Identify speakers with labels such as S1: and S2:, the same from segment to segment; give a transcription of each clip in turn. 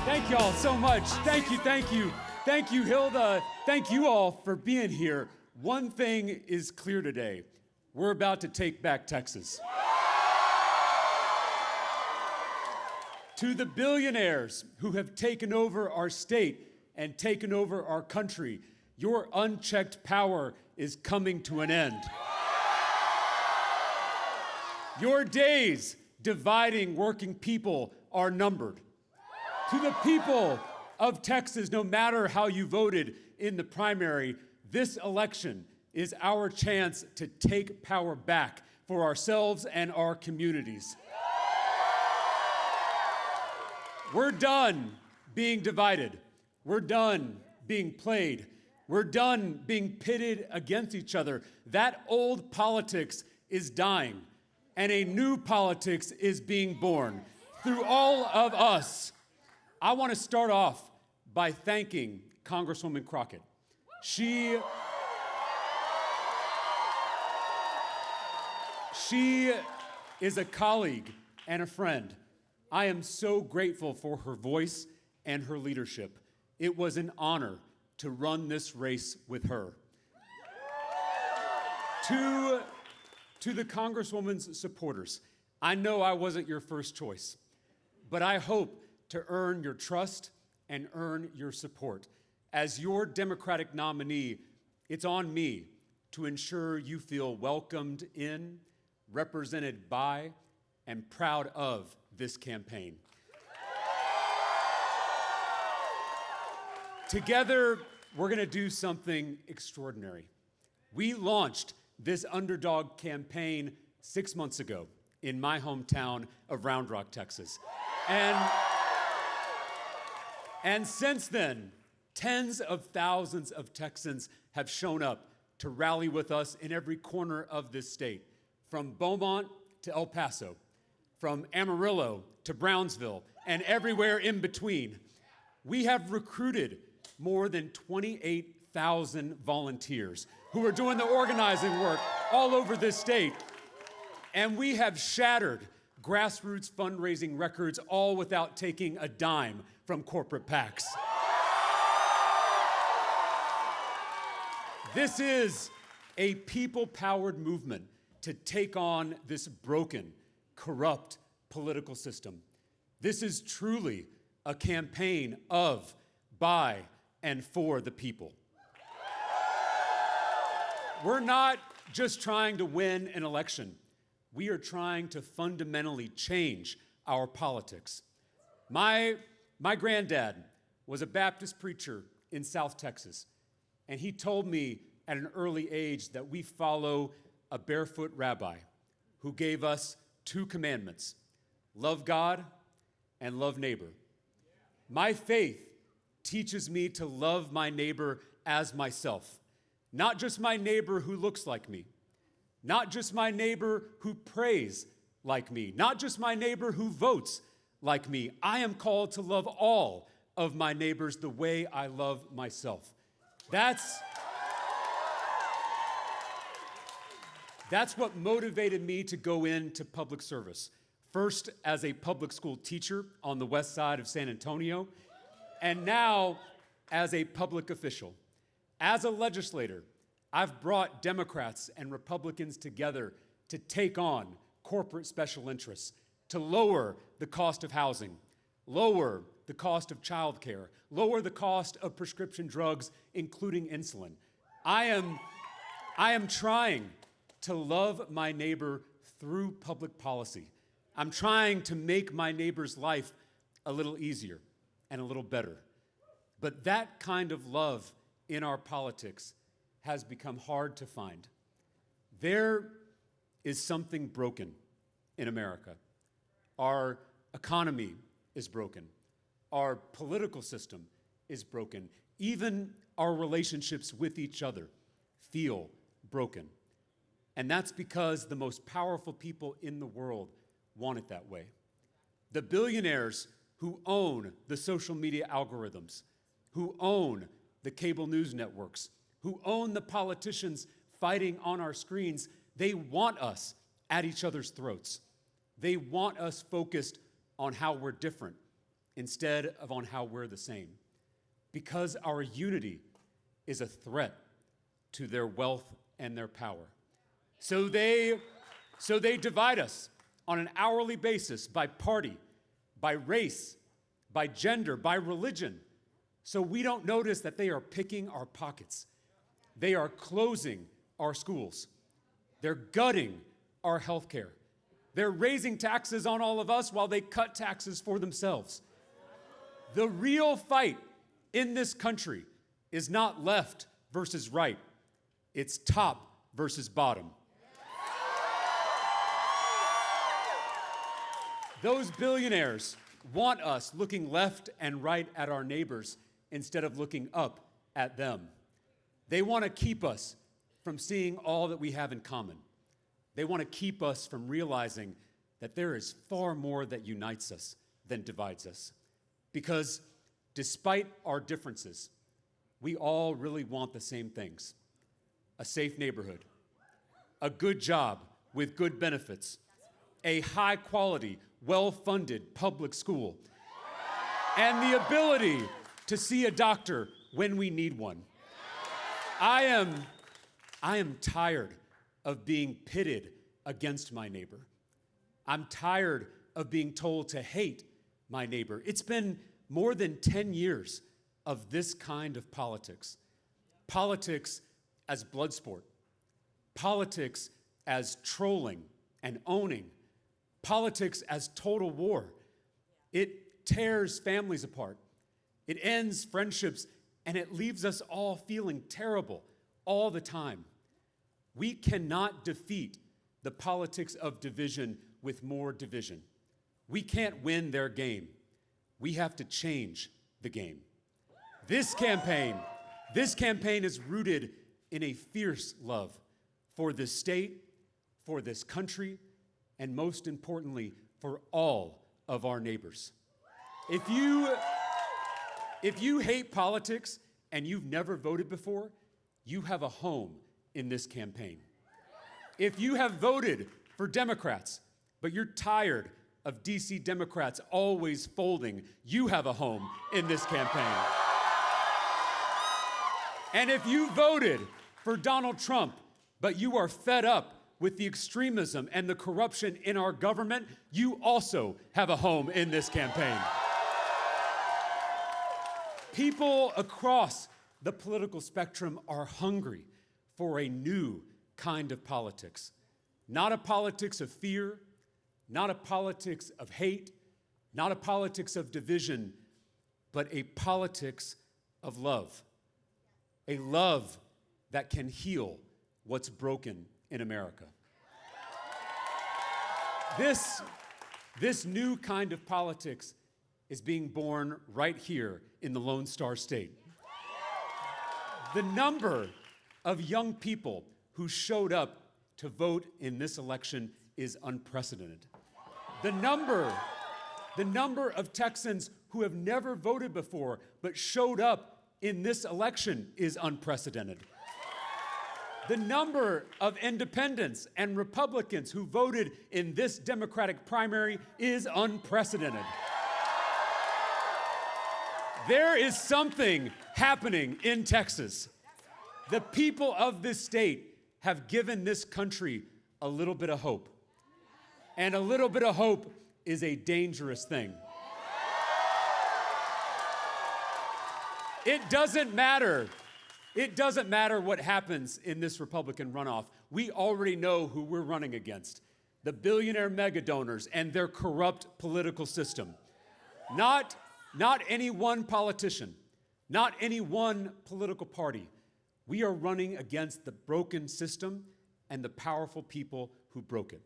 S1: Thank y'all so much. Thank you, thank you. Thank you, Hilda. Thank you all for being here. One thing is clear today. We're about to take back Texas. To the billionaires who have taken over our state and taken over our country, your unchecked power is coming to an end. Your days dividing working people are numbered. To the people of Texas, no matter how you voted in the primary, this election is our chance to take power back for ourselves and our communities. We're done being divided. We're done being played. We're done being pitted against each other. That old politics is dying, and a new politics is being born through all of us. I want to start off by thanking Congresswoman Crockett. She is a colleague and a friend. I am so grateful for her voice and her leadership. It was an honor to run this race with her. To the Congresswoman's supporters, I know I wasn't your first choice, but I hope to earn your trust and earn your support. As your Democratic nominee, it's on me to ensure you feel welcomed in, represented by, and proud of this campaign. Together, we're going to do something extraordinary. We launched this underdog campaign 6 months ago in my hometown of Round Rock, Texas. And since then, tens of thousands of Texans have shown up to rally with us in every corner of this state, from Beaumont to El Paso, from Amarillo to Brownsville, and everywhere in between. We have recruited more than 28,000 volunteers who are doing the organizing work all over this state. And we have shattered grassroots fundraising records, all without taking a dime from corporate PACs. This is a people-powered movement to take on this broken, corrupt political system. This is truly a campaign of, by, and for the people. We're not just trying to win an election. We are trying to fundamentally change our politics. My granddad was a Baptist preacher in South Texas, and he told me at an early age that we follow a barefoot rabbi who gave us 2 commandments: love God and love neighbor. My faith teaches me to love my neighbor as myself, not just my neighbor who looks like me, not just my neighbor who prays like me, not just my neighbor who votes like me. I am called to love all of my neighbors the way I love myself. That's what motivated me to go into public service. First as a public school teacher on the west side of San Antonio, and now as a public official. As a legislator, I've brought Democrats and Republicans together to take on corporate special interests, to lower the cost of housing, lower the cost of childcare, lower the cost of prescription drugs, including insulin. I am trying to love my neighbor through public policy. I'm trying to make my neighbor's life a little easier and a little better. But that kind of love in our politics has become hard to find. There is something broken in America. Our economy is broken. Our political system is broken. Even our relationships with each other feel broken. And that's because the most powerful people in the world want it that way. The billionaires who own the social media algorithms, who own the cable news networks, who own the politicians fighting on our screens, they want us at each other's throats. They want us focused on how we're different instead of on how we're the same, because our unity is a threat to their wealth and their power. So they divide us on an hourly basis by party, by race, by gender, by religion. So we don't notice that they are picking our pockets. They are closing our schools. They're gutting our health care. They're raising taxes on all of us while they cut taxes for themselves. The real fight in this country is not left versus right. It's top versus bottom. Those billionaires want us looking left and right at our neighbors instead of looking up at them. They want to keep us from seeing all that we have in common. They want to keep us from realizing that there is far more that unites us than divides us. Because despite our differences, we all really want the same things: a safe neighborhood, a good job with good benefits, a high-quality, well-funded public school, and the ability to see a doctor when we need one. I am tired of being pitted against my neighbor. I'm tired of being told to hate my neighbor. It's been more than 10 years of this kind of politics. Politics as blood sport. Politics as trolling and owning. Politics as total war. It tears families apart. It ends friendships, and it leaves us all feeling terrible all the time. We cannot defeat the politics of division with more division. We can't win their game. We have to change the game. This campaign is rooted in a fierce love for this state, for this country, and most importantly, for all of our neighbors. If you hate politics and you've never voted before, you have a home in this campaign. If you have voted for Democrats, but you're tired of DC Democrats always folding, you have a home in this campaign. And if you voted for Donald Trump, but you are fed up with the extremism and the corruption in our government, you also have a home in this campaign. People across the political spectrum are hungry for a new kind of politics. Not a politics of fear, not a politics of hate, not a politics of division, but a politics of love. A love that can heal what's broken in America. This new kind of politics is being born right here in the Lone Star State. The number of young people who showed up to vote in this election is unprecedented. The number of Texans who have never voted before but showed up in this election is unprecedented. The number of independents and Republicans who voted in this Democratic primary is unprecedented. There is something happening in Texas. The people of this state have given this country a little bit of hope. And a little bit of hope is a dangerous thing. It doesn't matter what happens in this Republican runoff. We already know who we're running against. The billionaire mega donors and their corrupt political system. Not any one politician, not any one political party. We are running against the broken system and the powerful people who broke it.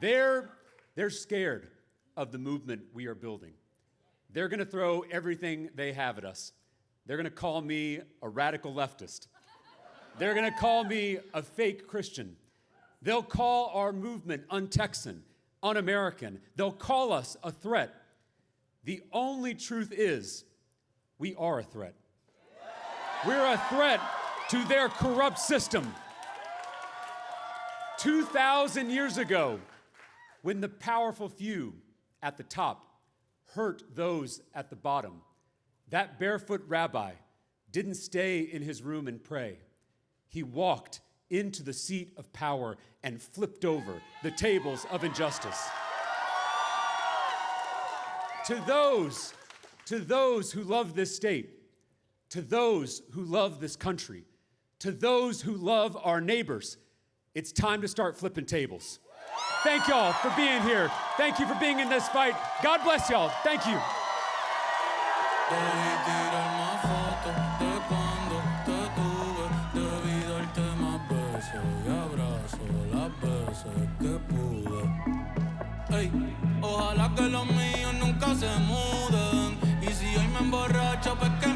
S1: They're scared of the movement we are building. They're going to throw everything they have at us. They're going to call me a radical leftist. They're going to call me a fake Christian. They'll call our movement un-Texan, un-American. They'll call us a threat. The only truth is, we are a threat. We're a threat to their corrupt system. 2,000 years ago, when the powerful few at the top hurt those at the bottom. That barefoot rabbi didn't stay in his room and pray. He walked into the seat of power and flipped over the tables of injustice. To those who love this state, to those who love this country, to those who love our neighbors, it's time to start flipping tables. Thank y'all for being here. Thank you for being in this fight. God bless y'all. Thank you.
S2: Ey, ojalá que los míos nunca se muden. Y si hoy me emborracho, pues que